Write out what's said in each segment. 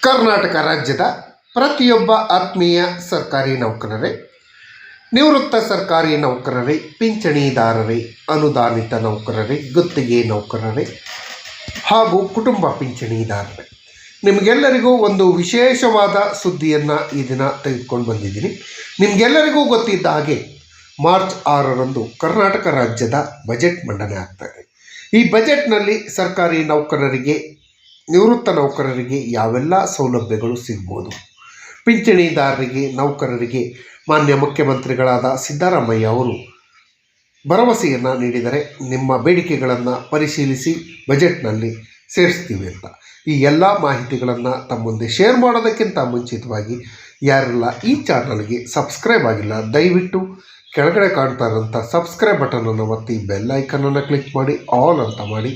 ಕರ್ನಾಟಕ ರಾಜ್ಯದ ಪ್ರತಿಯೊಬ್ಬ ಆತ್ಮೀಯ ಸರ್ಕಾರಿ ನೌಕರರೇ, ನಿವೃತ್ತ ಸರ್ಕಾರಿ ನೌಕರರೇ, ಪಿಂಚಣಿದಾರರೇ, ಅನುದಾನಿತ ನೌಕರರೇ, ಗುತ್ತಿಗೆ ನೌಕರರೇ ಹಾಗೂ ಕುಟುಂಬ ಪಿಂಚಣಿದಾರರೇ, ನಿಮಗೆಲ್ಲರಿಗೂ ಒಂದು ವಿಶೇಷವಾದ ಸುದ್ದಿಯನ್ನು ಈ ದಿನ ತೆಗೆದುಕೊಂಡು ಬಂದಿದ್ದೀನಿ. ನಿಮಗೆಲ್ಲರಿಗೂ ಗೊತ್ತಿದ್ದ ಹಾಗೆ ಮಾರ್ಚ್ 6ರಂದು ಕರ್ನಾಟಕ ರಾಜ್ಯದ ಬಜೆಟ್ ಮಂಡನೆ ಆಗ್ತಾಯಿದೆ. ಈ ಬಜೆಟ್ನಲ್ಲಿ ಸರ್ಕಾರಿ ನೌಕರರಿಗೆ, ನಿವೃತ್ತ ನೌಕರರಿಗೆ ಯಾವೆಲ್ಲ ಸೌಲಭ್ಯಗಳು ಸಿಗ್ಬೋದು, ಪಿಂಚಣಿದಾರರಿಗೆ, ನೌಕರರಿಗೆ ಮಾನ್ಯ ಮುಖ್ಯಮಂತ್ರಿಗಳಾದ ಸಿದ್ದರಾಮಯ್ಯ ಅವರು ಭರವಸೆಯನ್ನು ನೀಡಿದರೆ ನಿಮ್ಮ ಬೇಡಿಕೆಗಳನ್ನು ಪರಿಶೀಲಿಸಿ ಬಜೆಟ್ನಲ್ಲಿ ಸೇರಿಸ್ತೀವಿ ಅಂತ. ಈ ಎಲ್ಲ ಮಾಹಿತಿಗಳನ್ನು ತಮ್ಮ ಮುಂದೆ ಶೇರ್ ಮಾಡೋದಕ್ಕಿಂತ ಮುಂಚಿತವಾಗಿ ಯಾರೆಲ್ಲ ಈ ಚಾನಲ್ಗೆ ಸಬ್ಸ್ಕ್ರೈಬ್ ಆಗಿಲ್ಲ, ದಯವಿಟ್ಟು ಕೆಳಗಡೆ ಕಾಣ್ತಾ ಇರೋಂಥ ಸಬ್ಸ್ಕ್ರೈಬ್ ಬಟನನ್ನು ಒತ್ತಿ ಬೆಲ್ ಐಕನನ್ನು ಕ್ಲಿಕ್ ಮಾಡಿ ಆಲ್ ಅಂತ ಮಾಡಿ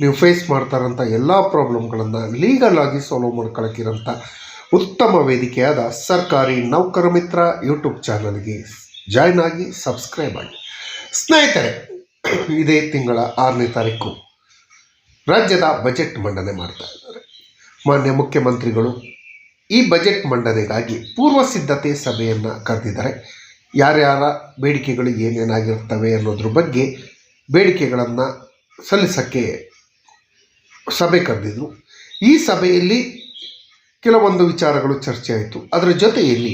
ನೀವು ಫೇಸ್ ಮಾಡ್ತಾ ಇರೋಂಥ ಎಲ್ಲ ಪ್ರಾಬ್ಲಮ್ಗಳನ್ನು ಲೀಗಲ್ ಆಗಿ ಸಾಲ್ವ್ ಮಾಡ್ಕೊಳ್ಳೋಕ್ಕಿರೋಂಥ ಉತ್ತಮ ವೇದಿಕೆಯಾದ ಸರ್ಕಾರಿ ನೌಕರ ಮಿತ್ರ ಯೂಟ್ಯೂಬ್ ಚಾನಲ್ಗೆ ಜಾಯ್ನ್ ಆಗಿ ಸಬ್ಸ್ಕ್ರೈಬ್ ಆಗಿ. ಸ್ನೇಹಿತರೆ, ಇದೇ ತಿಂಗಳ 6ನೇ ತಾರೀಕು ರಾಜ್ಯದ ಬಜೆಟ್ ಮಂಡನೆ ಮಾಡ್ತಾ ಇದ್ದಾರೆ. ಮಾನ್ಯ ಮುಖ್ಯಮಂತ್ರಿಗಳು ಈ ಬಜೆಟ್ ಮಂಡನೆಗಾಗಿ ಪೂರ್ವ ಸಿದ್ಧತೆ ಸಭೆಯನ್ನು ಕರೆದಿದ್ದಾರೆ. ಯಾರ್ಯಾರ ಬೇಡಿಕೆಗಳು ಏನೇನಾಗಿರ್ತವೆ ಅನ್ನೋದ್ರ ಬಗ್ಗೆ ಬೇಡಿಕೆಗಳನ್ನು ಸಲ್ಲಿಸೋಕ್ಕೆ ಸಭೆ ಕರೆದಿದ್ರು. ಈ ಸಭೆಯಲ್ಲಿ ಕೆಲವೊಂದು ವಿಚಾರಗಳು ಚರ್ಚೆ ಆಯಿತು. ಅದರ ಜೊತೆಯಲ್ಲಿ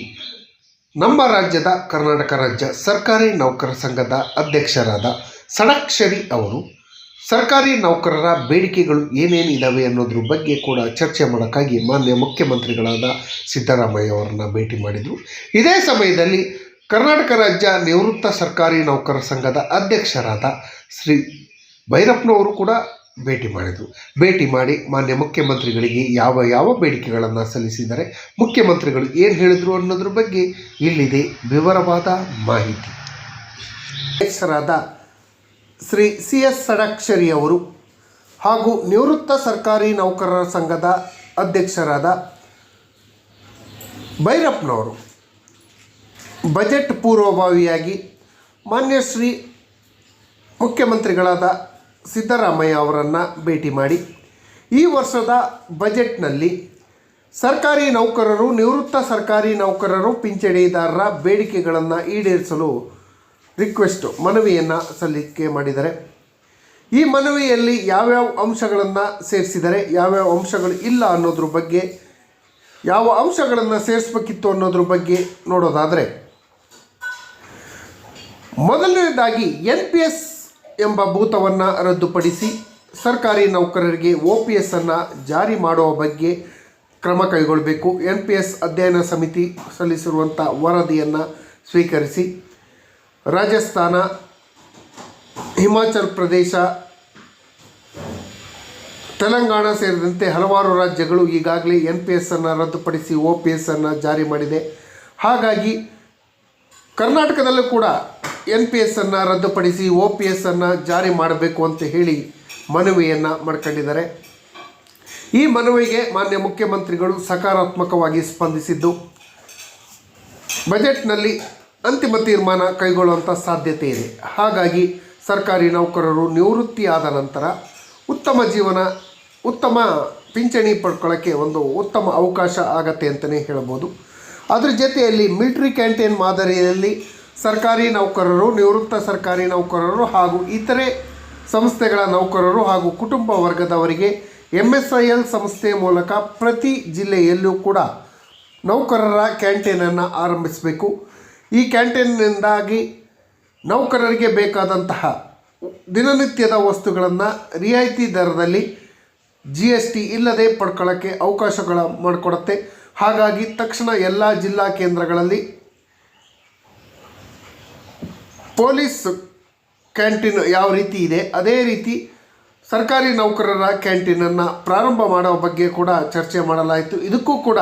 ನಮ್ಮ ರಾಜ್ಯದ ಕರ್ನಾಟಕ ರಾಜ್ಯ ಸರ್ಕಾರಿ ನೌಕರ ಸಂಘದ ಅಧ್ಯಕ್ಷರಾದ ಷಡಕ್ಷರಿ ಅವರು ಸರ್ಕಾರಿ ನೌಕರರ ಬೇಡಿಕೆಗಳು ಏನೇನಿದ್ದಾವೆ ಅನ್ನೋದ್ರ ಬಗ್ಗೆ ಕೂಡ ಚರ್ಚೆ ಮಾಡೋಕ್ಕಾಗಿ ಮಾನ್ಯ ಮುಖ್ಯಮಂತ್ರಿಗಳಾದ ಸಿದ್ದರಾಮಯ್ಯ ಅವರನ್ನು ಭೇಟಿ ಮಾಡಿದರು. ಇದೇ ಸಮಯದಲ್ಲಿ ಕರ್ನಾಟಕ ರಾಜ್ಯ ನಿವೃತ್ತ ಸರ್ಕಾರಿ ನೌಕರ ಸಂಘದ ಅಧ್ಯಕ್ಷರಾದ ಶ್ರೀ ಭೈರಪ್ಪನವರು ಕೂಡ ಭೇಟಿ ಮಾಡಿದರು. ಭೇಟಿ ಮಾಡಿ ಮಾನ್ಯ ಮುಖ್ಯಮಂತ್ರಿಗಳಿಗೆ ಯಾವ ಯಾವ ಬೇಡಿಕೆಗಳನ್ನು ಸಲ್ಲಿಸಿದರೆ, ಮುಖ್ಯಮಂತ್ರಿಗಳು ಏನು ಹೇಳಿದರು ಅನ್ನೋದ್ರ ಬಗ್ಗೆ ಇಲ್ಲಿದೆ ವಿವರವಾದ ಮಾಹಿತಿ. ಅಧ್ಯಕ್ಷರಾದ ಶ್ರೀ CS ಷಡಕ್ಷರಿ ಅವರು ಹಾಗೂ ನಿವೃತ್ತ ಸರ್ಕಾರಿ ನೌಕರರ ಸಂಘದ ಅಧ್ಯಕ್ಷರಾದ ಭೈರಪ್ಪನವರು ಬಜೆಟ್ ಪೂರ್ವಭಾವಿಯಾಗಿ ಮಾನ್ಯ ಶ್ರೀ ಮುಖ್ಯಮಂತ್ರಿಗಳಾದ ಸಿದ್ದರಾಮಯ್ಯ ಅವರನ್ನು ಭೇಟಿ ಮಾಡಿ ಈ ವರ್ಷದ ಬಜೆಟ್ನಲ್ಲಿ ಸರ್ಕಾರಿ ನೌಕರರು, ನಿವೃತ್ತ ಸರ್ಕಾರಿ ನೌಕರರು, ಪಿಂಚಣಿದಾರರ ಬೇಡಿಕೆಗಳನ್ನು ಈಡೇರಿಸಲು ಮನವಿಯನ್ನು ಸಲ್ಲಿಕೆ ಮಾಡಿದ್ದಾರೆ. ಈ ಮನವಿಯಲ್ಲಿ ಯಾವ್ಯಾವ ಅಂಶಗಳನ್ನು ಸೇರಿಸಿದರೆ, ಯಾವ್ಯಾವ ಅಂಶಗಳು ಇಲ್ಲ ಅನ್ನೋದ್ರ ಬಗ್ಗೆ, ಯಾವ ಅಂಶಗಳನ್ನು ಸೇರಿಸಬೇಕಿತ್ತು ಅನ್ನೋದ್ರ ಬಗ್ಗೆ ನೋಡೋದಾದರೆ, ಮೊದಲನೇದಾಗಿ NPS ಎಂಬ ಭೂತವನ್ನು ರದ್ದುಪಡಿಸಿ ಸರ್ಕಾರಿ ನೌಕರರಿಗೆ OPS ಅನ್ನು ಜಾರಿ ಮಾಡುವ ಬಗ್ಗೆ ಕ್ರಮ ಕೈಗೊಳ್ಳಬೇಕು. NPS ಅಧ್ಯಯನ ಸಮಿತಿ ಸಲ್ಲಿಸಿರುವಂಥ ವರದಿಯನ್ನು ಸ್ವೀಕರಿಸಿ ರಾಜಸ್ಥಾನ, ಹಿಮಾಚಲ ಪ್ರದೇಶ, ತೆಲಂಗಾಣ ಸೇರಿದಂತೆ ಹಲವಾರು ರಾಜ್ಯಗಳು ಈಗಾಗಲೇ NPS ಅನ್ನು ರದ್ದುಪಡಿಸಿ OPS ಅನ್ನು ಜಾರಿ ಮಾಡಿದೆ. ಹಾಗಾಗಿ ಕರ್ನಾಟಕದಲ್ಲೂ ಕೂಡ NPS ಅನ್ನು ರದ್ದುಪಡಿಸಿ OPS ಅನ್ನು ಜಾರಿ ಮಾಡಬೇಕು ಅಂತ ಹೇಳಿ ಮನವಿಯನ್ನು ಮಾಡ್ಕೊಂಡಿದ್ದಾರೆ. ಈ ಮನವಿಗೆ ಮಾನ್ಯ ಮುಖ್ಯಮಂತ್ರಿಗಳು ಸಕಾರಾತ್ಮಕವಾಗಿ ಸ್ಪಂದಿಸಿದ್ದು ಬಜೆಟ್ನಲ್ಲಿ ಅಂತಿಮ ತೀರ್ಮಾನ ಕೈಗೊಳ್ಳುವಂಥ ಸಾಧ್ಯತೆ ಇದೆ. ಹಾಗಾಗಿ ಸರ್ಕಾರಿ ನೌಕರರು ನಿವೃತ್ತಿಯಾದ ನಂತರ ಉತ್ತಮ ಪಿಂಚಣಿ ಪಡ್ಕೊಳ್ಳೋಕ್ಕೆ ಒಂದು ಉತ್ತಮ ಅವಕಾಶ ಆಗತ್ತೆ ಅಂತಲೇ ಹೇಳ್ಬೋದು. ಅದ್ರ ಜೊತೆಯಲ್ಲಿ ಮಿಲಿಟ್ರಿ ಕ್ಯಾಂಟೀನ್ ಮಾದರಿಯಲ್ಲಿ ಸರ್ಕಾರಿ ನೌಕರರು, ನಿವೃತ್ತ ಸರ್ಕಾರಿ ನೌಕರರು ಹಾಗೂ ಇತರೆ ಸಂಸ್ಥೆಗಳ ನೌಕರರು ಹಾಗೂ ಕುಟುಂಬ ವರ್ಗದವರಿಗೆ MSIL ಸಂಸ್ಥೆ ಮೂಲಕ ಪ್ರತಿ ಜಿಲ್ಲೆಯಲ್ಲೂ ಕೂಡ ನೌಕರರ ಕ್ಯಾಂಟೀನನ್ನು ಆರಂಭಿಸಬೇಕು. ಈ ಕ್ಯಾಂಟೀನ್ನಿಂದಾಗಿ ನೌಕರರಿಗೆ ಬೇಕಾದಂತಹ ದಿನನಿತ್ಯದ ವಸ್ತುಗಳನ್ನು ರಿಯಾಯಿತಿ ದರದಲ್ಲಿ GST ಇಲ್ಲದೆ ಪಡ್ಕೊಳ್ಳೋಕ್ಕೆ ಅವಕಾಶಗಳ ಮಾಡಿಕೊಡುತ್ತೆ. ಹಾಗಾಗಿ ತಕ್ಷಣ ಎಲ್ಲ ಜಿಲ್ಲಾ ಕೇಂದ್ರಗಳಲ್ಲಿ ಪೊಲೀಸ್ ಕ್ಯಾಂಟೀನ್ ಯಾವ ರೀತಿ ಇದೆ ಅದೇ ರೀತಿ ಸರ್ಕಾರಿ ನೌಕರರ ಕ್ಯಾಂಟೀನನ್ನು ಪ್ರಾರಂಭ ಮಾಡೋ ಬಗ್ಗೆ ಕೂಡ ಚರ್ಚೆ ಮಾಡಲಾಯಿತು. ಇದಕ್ಕೂ ಕೂಡ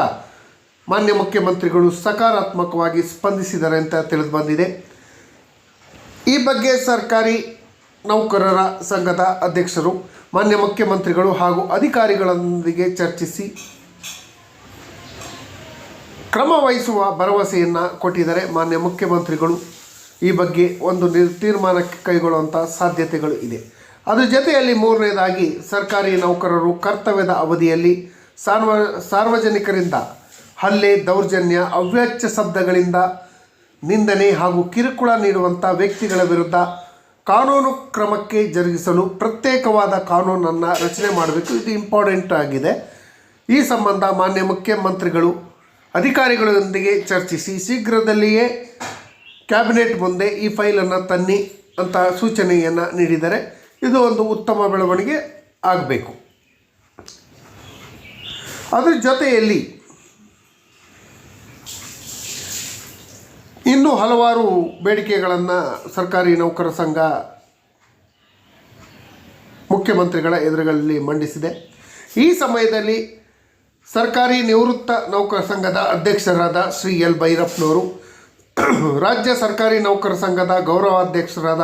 ಮಾನ್ಯ ಮುಖ್ಯಮಂತ್ರಿಗಳು ಸಕಾರಾತ್ಮಕವಾಗಿ ಸ್ಪಂದಿಸಿದ್ದಾರೆ ಅಂತ ತಿಳಿದು ಬಂದಿದೆ. ಈ ಬಗ್ಗೆ ಸರ್ಕಾರಿ ನೌಕರರ ಸಂಘದ ಅಧ್ಯಕ್ಷರು ಮಾನ್ಯ ಮುಖ್ಯಮಂತ್ರಿಗಳು ಹಾಗೂ ಅಧಿಕಾರಿಗಳೊಂದಿಗೆ ಚರ್ಚಿಸಿ ಕ್ರಮ ವಹಿಸುವ ಭರವಸೆಯನ್ನು ಕೊಟ್ಟಿದ್ದಾರೆ. ಮಾನ್ಯ ಮುಖ್ಯಮಂತ್ರಿಗಳು ಈ ಬಗ್ಗೆ ಒಂದು ತೀರ್ಮಾನಕ್ಕೆ ಕೈಗೊಳ್ಳುವಂಥ ಸಾಧ್ಯತೆಗಳು ಇದೆ. ಅದರ ಜೊತೆಯಲ್ಲಿ ಮೂರನೇದಾಗಿ ಸರ್ಕಾರಿ ನೌಕರರು ಕರ್ತವ್ಯದ ಅವಧಿಯಲ್ಲಿ ಸಾರ್ವಜನಿಕರಿಂದ ಹಲ್ಲೆ, ದೌರ್ಜನ್ಯ, ಅವ್ಯಾಚ್ಯ ಶಬ್ದಗಳಿಂದ ನಿಂದನೆ ಹಾಗೂ ಕಿರುಕುಳ ನೀಡುವಂಥ ವ್ಯಕ್ತಿಗಳ ವಿರುದ್ಧ ಕಾನೂನು ಕ್ರಮಕ್ಕೆ ಜರುಗಿಸಲು ಪ್ರತ್ಯೇಕವಾದ ಕಾನೂನನ್ನು ರಚನೆ ಮಾಡಬೇಕು. ಇದು ಇಂಪಾರ್ಟೆಂಟ್ ಆಗಿದೆ. ಈ ಸಂಬಂಧ ಮಾನ್ಯ ಮುಖ್ಯಮಂತ್ರಿಗಳು ಅಧಿಕಾರಿಗಳೊಂದಿಗೆ ಚರ್ಚಿಸಿ ಶೀಘ್ರದಲ್ಲಿಯೇ ಕ್ಯಾಬಿನೆಟ್ ಮುಂದೆ ಈ ಫೈಲನ್ನು ತನ್ನಿ ಅಂತ ಸೂಚನೆಯನ್ನು ನೀಡಿದರೆ ಇದು ಒಂದು ಉತ್ತಮ ಬೆಳವಣಿಗೆ ಆಗಬೇಕು. ಅದರ ಜೊತೆಯಲ್ಲಿ ಇನ್ನೂ ಹಲವಾರು ಬೇಡಿಕೆಗಳನ್ನು ಸರ್ಕಾರಿ ನೌಕರ ಸಂಘ ಮುಖ್ಯಮಂತ್ರಿಗಳ ಎದುರುಗಳಲ್ಲಿ ಮಂಡಿಸಿದೆ. ಈ ಸಮಯದಲ್ಲಿ ಸರ್ಕಾರಿ ನಿವೃತ್ತ ನೌಕರ ಸಂಘದ ಅಧ್ಯಕ್ಷರಾದ ಶ್ರೀ ಎಲ್ ಭೈರಪ್ಪನವರು, ರಾಜ್ಯ ಸರ್ಕಾರಿ ನೌಕರ ಸಂಘದ ಗೌರವಾಧ್ಯಕ್ಷರಾದ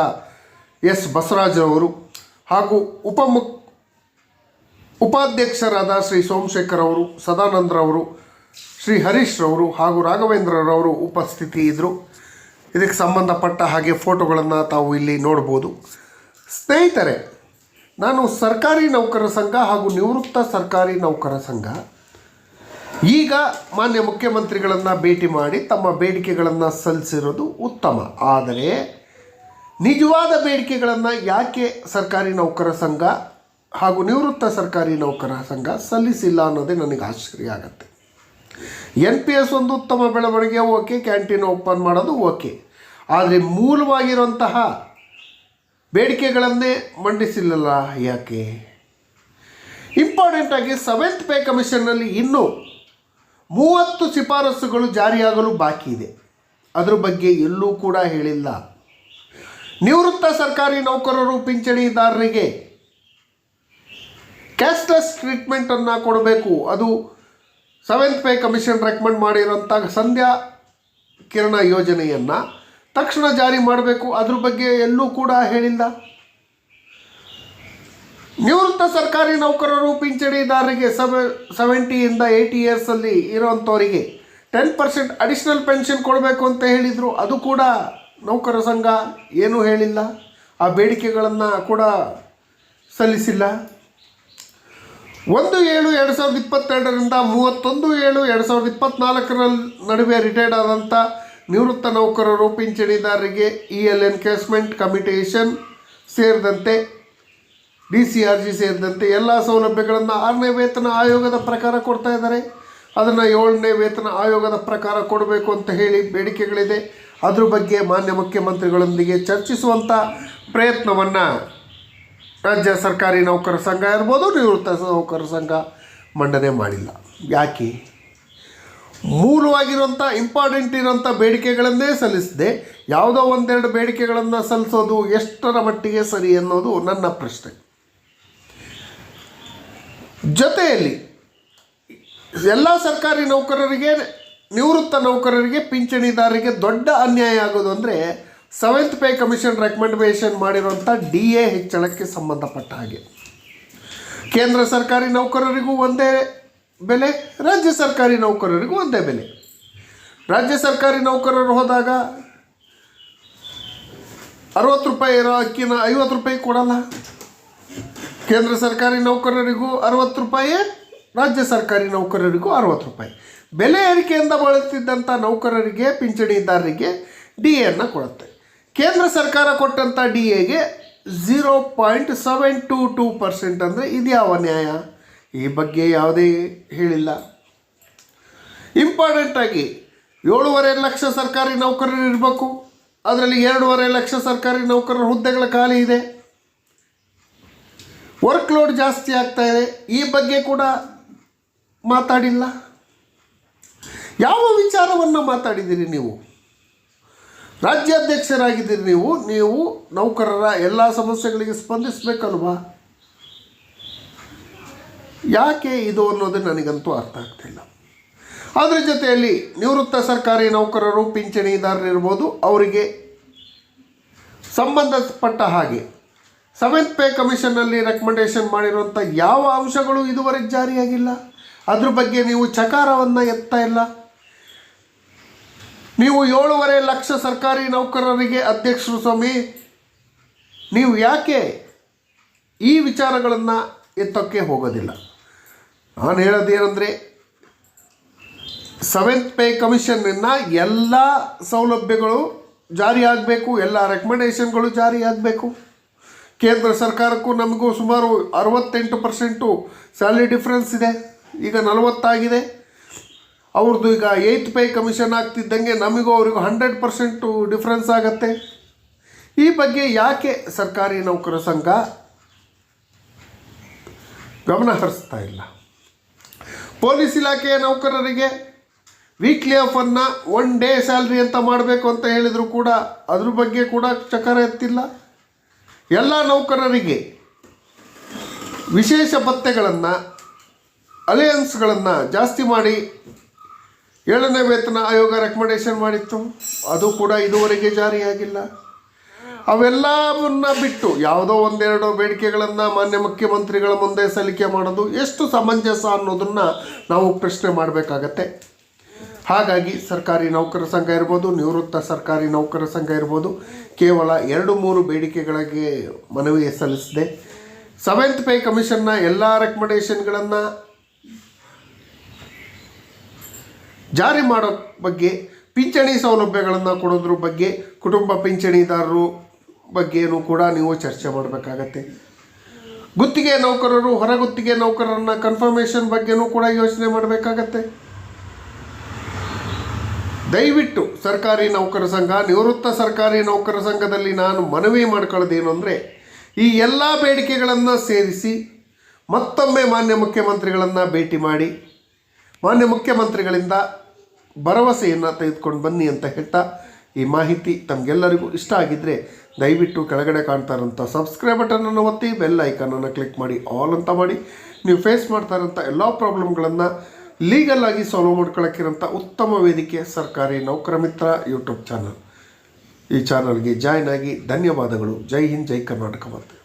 ಎಸ್ ಬಸವರಾಜರವರು ಹಾಗೂ ಉಪಾಧ್ಯಕ್ಷರಾದ ಶ್ರೀ ಸೋಮಶೇಖರ್ ಅವರು, ಸದಾನಂದರವರು, ಶ್ರೀ ಹರೀಶ್ ರವರು ಹಾಗೂ ರಾಘವೇಂದ್ರರವರು ಉಪಸ್ಥಿತಿ ಇದ್ದರು. ಇದಕ್ಕೆ ಸಂಬಂಧಪಟ್ಟ ಹಾಗೆ ಫೋಟೋಗಳನ್ನು ತಾವು ಇಲ್ಲಿ ನೋಡ್ಬೋದು. ಸ್ನೇಹಿತರೆ, ನಾನು ಸರ್ಕಾರಿ ನೌಕರ ಸಂಘ ಹಾಗೂ ನಿವೃತ್ತ ಸರ್ಕಾರಿ ನೌಕರ ಸಂಘ ಈಗ ಮಾನ್ಯ ಮುಖ್ಯಮಂತ್ರಿಗಳನ್ನು ಭೇಟಿ ಮಾಡಿ ತಮ್ಮ ಬೇಡಿಕೆಗಳನ್ನು ಸಲ್ಲಿಸಿರೋದು ಉತ್ತಮ. ಆದರೆ ನಿಜವಾದ ಬೇಡಿಕೆಗಳನ್ನು ಯಾಕೆ ಸರ್ಕಾರಿ ನೌಕರ ಸಂಘ ಹಾಗೂ ನಿವೃತ್ತ ಸರ್ಕಾರಿ ನೌಕರ ಸಂಘ ಸಲ್ಲಿಸಿಲ್ಲ ಅನ್ನೋದೇ ನನಗೆ ಆಶ್ಚರ್ಯ ಆಗುತ್ತೆ. NPS ಒಂದು ಉತ್ತಮ ಬೆಳವಣಿಗೆ, ಓಕೆ. ಕ್ಯಾಂಟೀನ್ ಓಪನ್ ಮಾಡೋದು ಓಕೆ. ಆದರೆ ಮೂಲವಾಗಿರುವಂತಹ ಬೇಡಿಕೆಗಳನ್ನೇ ಮಂಡಿಸಿಲ್ಲಲ್ಲ ಯಾಕೆ? ಇಂಪಾರ್ಟೆಂಟಾಗಿ 7th ಪೇ ಕಮಿಷನ್ನಲ್ಲಿ ಇನ್ನೂ 30 ಶಿಫಾರಸುಗಳು ಜಾರಿಯಾಗಲು ಬಾಕಿ ಇದೆ. ಅದ್ರ ಬಗ್ಗೆ ಎಲ್ಲೂ ಕೂಡ ಹೇಳಿಲ್ಲ. ನಿವೃತ್ತ ಸರ್ಕಾರಿ ನೌಕರರು ಪಿಂಚಣಿದಾರರಿಗೆ ಕ್ಯಾಶ್ಲೆಸ್ ಟ್ರೀಟ್ಮೆಂಟನ್ನು ಕೊಡಬೇಕು. ಅದು 7th ಪೇ ಕಮಿಷನ್ ರೆಕಮೆಂಡ್ ಮಾಡಿರೋಂಥ ಸಂಧ್ಯಾ ಕಿರಣ ಯೋಜನೆಯನ್ನು ತಕ್ಷಣ ಜಾರಿ ಮಾಡಬೇಕು. ಅದ್ರ ಬಗ್ಗೆ ಎಲ್ಲೂ ಕೂಡ ಹೇಳಿಲ್ಲ. ನಿವೃತ್ತ ಸರ್ಕಾರಿ ನೌಕರರು ಪಿಂಚಣಿದಾರರಿಗೆ 70ಇಂದ 80 ಇಯರ್ಸಲ್ಲಿ ಇರೋವಂಥವರಿಗೆ 10% ಅಡಿಷ್ನಲ್ ಪೆನ್ಷನ್ ಕೊಡಬೇಕು ಅಂತ ಹೇಳಿದರು. ಅದು ಕೂಡ ನೌಕರ ಸಂಘ ಏನೂ ಹೇಳಿಲ್ಲ. ಆ ಬೇಡಿಕೆಗಳನ್ನು ಕೂಡ ಸಲ್ಲಿಸಿಲ್ಲ. 1/7/2022ರಿಂದ 31/7/2024 ನಡುವೆ ರಿಟೈರ್ಡ್ ಆದಂಥ ನಿವೃತ್ತ ನೌಕರರು ಪಿಂಚಣಿದಾರರಿಗೆ EL ಎನ್ಕೇಸ್ಮೆಂಟ್ ಕಮಿಟೇಷನ್ ಸೇರಿದಂತೆ DCRG ಸೇರಿದಂತೆ ಎಲ್ಲ ಸೌಲಭ್ಯಗಳನ್ನು 6ನೇ ವೇತನ ಆಯೋಗದ ಪ್ರಕಾರ ಕೊಡ್ತಾ ಇದ್ದಾರೆ. ಅದನ್ನು 7ನೇ ವೇತನ ಆಯೋಗದ ಪ್ರಕಾರ ಕೊಡಬೇಕು ಅಂತ ಹೇಳಿ ಬೇಡಿಕೆಗಳಿದೆ. ಅದ್ರ ಬಗ್ಗೆ ಮಾನ್ಯ ಮುಖ್ಯಮಂತ್ರಿಗಳೊಂದಿಗೆ ಚರ್ಚಿಸುವಂಥ ಪ್ರಯತ್ನವನ್ನು ರಾಜ್ಯ ಸರ್ಕಾರಿ ನೌಕರ ಸಂಘ ಇರ್ಬೋದು, ನಿವೃತ್ತ ನೌಕರ ಸಂಘ ಮಂಡನೆ ಮಾಡಿಲ್ಲ. ಯಾಕೆ? ಮೂಲವಾಗಿರುವಂಥ ಇಂಪಾರ್ಟೆಂಟ್ ಇರೋಂಥ ಬೇಡಿಕೆಗಳನ್ನೇ ಸಲ್ಲಿಸದೆ ಯಾವುದೋ ಒಂದೆರಡು ಬೇಡಿಕೆಗಳನ್ನು ಸಲ್ಲಿಸೋದು ಎಷ್ಟರ ಮಟ್ಟಿಗೆ ಸರಿ ಅನ್ನೋದು ನನ್ನ ಪ್ರಶ್ನೆ. ಜೊತೆಯಲ್ಲಿ ಎಲ್ಲ ಸರ್ಕಾರಿ ನೌಕರರಿಗೆ, ನಿವೃತ್ತ ನೌಕರರಿಗೆ, ಪಿಂಚಣಿದಾರರಿಗೆ ದೊಡ್ಡ ಅನ್ಯಾಯ ಆಗೋದು ಅಂದರೆ 7th ಪೇ ಕಮಿಷನ್ ರೆಕಮೆಂಡೇಷನ್ ಮಾಡಿರುವಂಥ DA ಹೆಚ್ಚಳಕ್ಕೆ ಸಂಬಂಧಪಟ್ಟ ಹಾಗೆ. ಕೇಂದ್ರ ಸರ್ಕಾರಿ ನೌಕರರಿಗೂ ಒಂದೇ ಬೆಲೆ, ರಾಜ್ಯ ಸರ್ಕಾರಿ ನೌಕರರಿಗೂ ಒಂದೇ ಬೆಲೆ. ರಾಜ್ಯ ಸರ್ಕಾರಿ ನೌಕರರು ಹೋದಾಗ 60 ರೂಪಾಯಿ ಇರೋ ಅಕ್ಕಿನ 50 ರೂಪಾಯಿ ಕೊಡಲ್ಲ. ಕೇಂದ್ರ ಸರ್ಕಾರಿ ನೌಕರರಿಗೂ 60 ರೂಪಾಯಿ, ರಾಜ್ಯ ಸರ್ಕಾರಿ ನೌಕರರಿಗೂ 60 ರೂಪಾಯಿ. ಬೆಲೆ ಏರಿಕೆಯಿಂದ ಬಳಲ್ತಿದ್ದಂಥ ನೌಕರರಿಗೆ, ಪಿಂಚಣಿದಾರರಿಗೆ DAಯನ್ನು ಕೊಡುತ್ತೆ. ಕೇಂದ್ರ ಸರ್ಕಾರ ಕೊಟ್ಟಂಥ DAಗೆ 0.722% ಅಂದರೆ ಇದು ಯಾವ ನ್ಯಾಯ? ಈ ಬಗ್ಗೆ ಯಾವುದೇ ಹೇಳಿಲ್ಲ. ಇಂಪಾರ್ಟೆಂಟಾಗಿ 7.5 ಲಕ್ಷ ಸರ್ಕಾರಿ ನೌಕರರು ಇರಬೇಕು. ಅದರಲ್ಲಿ 2.5 ಲಕ್ಷ ಸರ್ಕಾರಿ ನೌಕರರ ಹುದ್ದೆಗಳ ಖಾಲಿ ಇದೆ. ವರ್ಕ್ ಲೋಡ್ ಜಾಸ್ತಿ ಆಗ್ತಾ ಇದೆ. ಈ ಬಗ್ಗೆ ಕೂಡ ಮಾತಾಡಿಲ್ಲ. ಯಾವ ವಿಚಾರವನ್ನು ಮಾತಾಡಿದ್ದೀರಿ ನೀವು? ರಾಜ್ಯಾಧ್ಯಕ್ಷರಾಗಿದ್ದೀರಿ ನೀವು ನೌಕರರ ಎಲ್ಲ ಸಮಸ್ಯೆಗಳಿಗೆ ಸ್ಪಂದಿಸಬೇಕಲ್ವಾ? ಯಾಕೆ ಇದು ಅನ್ನೋದು ನನಗಂತೂ ಅರ್ಥ ಆಗ್ತಿಲ್ಲ. ಅದರ ಜೊತೆಯಲ್ಲಿ ನಿವೃತ್ತ ಸರ್ಕಾರಿ ನೌಕರರು ಪಿಂಚಣಿದಾರರಿರ್ಬೋದು, ಅವರಿಗೆ ಸಂಬಂಧಪಟ್ಟ ಹಾಗೆ 7th ಪೇ ಕಮಿಷನ್ನಲ್ಲಿ ರೆಕಮೆಂಡೇಷನ್ ಮಾಡಿರುವಂಥ ಯಾವ ಅಂಶಗಳು ಇದುವರೆಗೆ ಜಾರಿಯಾಗಿಲ್ಲ. ಅದ್ರ ಬಗ್ಗೆ ನೀವು ಚಕಾರವನ್ನು ಎತ್ತಾ ಇಲ್ಲ. ನೀವು 7.5 ಲಕ್ಷ ಸರ್ಕಾರಿ ನೌಕರರಿಗೆ ಅಧ್ಯಕ್ಷರು ಸ್ವಾಮಿ, ನೀವು ಯಾಕೆ ಈ ವಿಚಾರಗಳನ್ನು ಎತ್ತೋಕ್ಕೆ ಹೋಗೋದಿಲ್ಲ? ನಾನು ಹೇಳೋದೇನೆಂದರೆ, 7th ಪೇ ಕಮಿಷನ್ನ ಎಲ್ಲ ಸೌಲಭ್ಯಗಳು ಜಾರಿಯಾಗಬೇಕು, ಎಲ್ಲ ರೆಕಮೆಂಡೇಷನ್ಗಳು ಜಾರಿಯಾಗಬೇಕು. ಕೇಂದ್ರ ಸರ್ಕಾರಕ್ಕೂ ನಮಗೂ ಸುಮಾರು 68% ಸ್ಯಾಲರಿ ಡಿಫ್ರೆನ್ಸ್ ಇದೆ, ಈಗ 40 ಆಗಿದೆ. ಅವ್ರದ್ದು ಈಗ 8th ಪೇ ಕಮಿಷನ್ ಆಗ್ತಿದ್ದಂಗೆ ನಮಗೂ ಅವ್ರಿಗೂ 100% ಡಿಫ್ರೆನ್ಸ್ ಆಗುತ್ತೆ. ಈ ಬಗ್ಗೆ ಯಾಕೆ ಸರ್ಕಾರಿ ನೌಕರ ಸಂಘ ಗಮನ ಹರಿಸ್ತಾ ಇಲ್ಲ? ಪೊಲೀಸ್ ಇಲಾಖೆಯ ನೌಕರರಿಗೆ ವೀಕ್ಲಿ ಆಫನ್ನು 1 ಡೇ ಸ್ಯಾಲ್ರಿ ಅಂತ ಮಾಡಬೇಕು ಅಂತ ಹೇಳಿದರೂ ಕೂಡ ಅದ್ರ ಬಗ್ಗೆ ಕೂಡ ಚಕಾರ ಎತ್ತಿಲ್ಲ. ಎಲ್ಲ ನೌಕರರಿಗೆ ವಿಶೇಷ ಭತ್ಯೆಗಳನ್ನು, ಅಲಯನ್ಸ್ಗಳನ್ನು ಜಾಸ್ತಿ ಮಾಡಿ 7ನೇ ವೇತನ ಆಯೋಗ ರೆಕಮೆಂಡೇಷನ್ ಮಾಡಿತ್ತು, ಅದು ಕೂಡ ಇದುವರೆಗೆ ಜಾರಿಯಾಗಿಲ್ಲ. ಅವೆಲ್ಲವನ್ನ ಬಿಟ್ಟು ಯಾವುದೋ ಒಂದೆರಡು ಬೇಡಿಕೆಗಳನ್ನು ಮಾನ್ಯ ಮುಖ್ಯಮಂತ್ರಿಗಳ ಮುಂದೆ ಸಲ್ಲಿಕೆ ಮಾಡೋದು ಎಷ್ಟು ಸಮಂಜಸ ಅನ್ನೋದನ್ನು ನಾವು ಪ್ರಶ್ನೆ ಮಾಡಬೇಕಾಗತ್ತೆ. ಹಾಗಾಗಿ ಸರ್ಕಾರಿ ನೌಕರ ಸಂಘ ಇರ್ಬೋದು, ನಿವೃತ್ತ ಸರ್ಕಾರಿ ನೌಕರ ಸಂಘ ಇರ್ಬೋದು, ಕೇವಲ 2-3 ಬೇಡಿಕೆಗಳಿಗೆ ಮನವಿ ಸಲ್ಲಿಸಿದೆ. 7th ಪೇ ಕಮಿಷನ್ನ ಎಲ್ಲ ರೆಕಮೆಂಡೇಷನ್ಗಳನ್ನು ಜಾರಿ ಮಾಡೋ ಬಗ್ಗೆ, ಪಿಂಚಣಿ ಸೌಲಭ್ಯಗಳನ್ನು ಕೊಡೋದ್ರ ಬಗ್ಗೆ, ಕುಟುಂಬ ಪಿಂಚಣಿದಾರರು ಬಗ್ಗೆಯೂ ಕೂಡ ನೀವು ಚರ್ಚೆ ಮಾಡಬೇಕಾಗತ್ತೆ. ಗುತ್ತಿಗೆ ನೌಕರರು, ಹೊರಗುತ್ತಿಗೆ ನೌಕರರನ್ನ ಕನ್ಫರ್ಮೇಷನ್ ಬಗ್ಗೆನೂ ಕೂಡ ಯೋಚನೆ ಮಾಡಬೇಕಾಗತ್ತೆ. ದಯವಿಟ್ಟು ಸರ್ಕಾರಿ ನೌಕರ ಸಂಘ, ನಿವೃತ್ತ ಸರ್ಕಾರಿ ನೌಕರ ಸಂಘದಲ್ಲಿ ನಾನು ಮನವಿ ಮಾಡ್ಕೊಳ್ಳೋದೇನು ಅಂದರೆ, ಈ ಎಲ್ಲ ಬೇಡಿಕೆಗಳನ್ನು ಸೇರಿಸಿ ಮತ್ತೊಮ್ಮೆ ಮಾನ್ಯ ಮುಖ್ಯಮಂತ್ರಿಗಳನ್ನು ಭೇಟಿ ಮಾಡಿ ಮಾನ್ಯ ಮುಖ್ಯಮಂತ್ರಿಗಳಿಂದ ಭರವಸೆಯನ್ನು ತೆಗೆದುಕೊಂಡು ಬನ್ನಿ ಅಂತ ಹೇಳ್ತಾ, ಈ ಮಾಹಿತಿ ತಮಗೆಲ್ಲರಿಗೂ ಇಷ್ಟ ಆಗಿದ್ದರೆ ದಯವಿಟ್ಟು ಕೆಳಗಡೆ ಕಾಣ್ತಾ ಇರೋಂಥ ಸಬ್ಸ್ಕ್ರೈಬ್ ಬಟನನ್ನು ಒತ್ತಿ, ಬೆಲ್ ಐಕನನ್ನು ಕ್ಲಿಕ್ ಮಾಡಿ ಆಲ್ ಅಂತ ಮಾಡಿ. ನೀವು ಫೇಸ್ ಮಾಡ್ತಾ ಇರೋಂಥ ಎಲ್ಲ ಪ್ರಾಬ್ಲಮ್ಗಳನ್ನು ಲೀಗಲ್ ಆಗಿ ಸಾಲ್ವ್ ಮಾಡ್ಕೊಳ್ಳೋಕ್ಕಿರೋಂಥ ಉತ್ತಮ ವೇದಿಕೆ ಸರ್ಕಾರಿ ನೌಕರ ಮಿತ್ರ ಯೂಟ್ಯೂಬ್ ಚಾನಲ್. ಈ ಚಾನಲ್ಗೆ ಜಾಯ್ನ್ ಆಗಿ ಧನ್ಯವಾದಗಳು. ಜೈ ಹಿಂದ್, ಜೈ ಕರ್ನಾಟಕ ಮಾತೆ.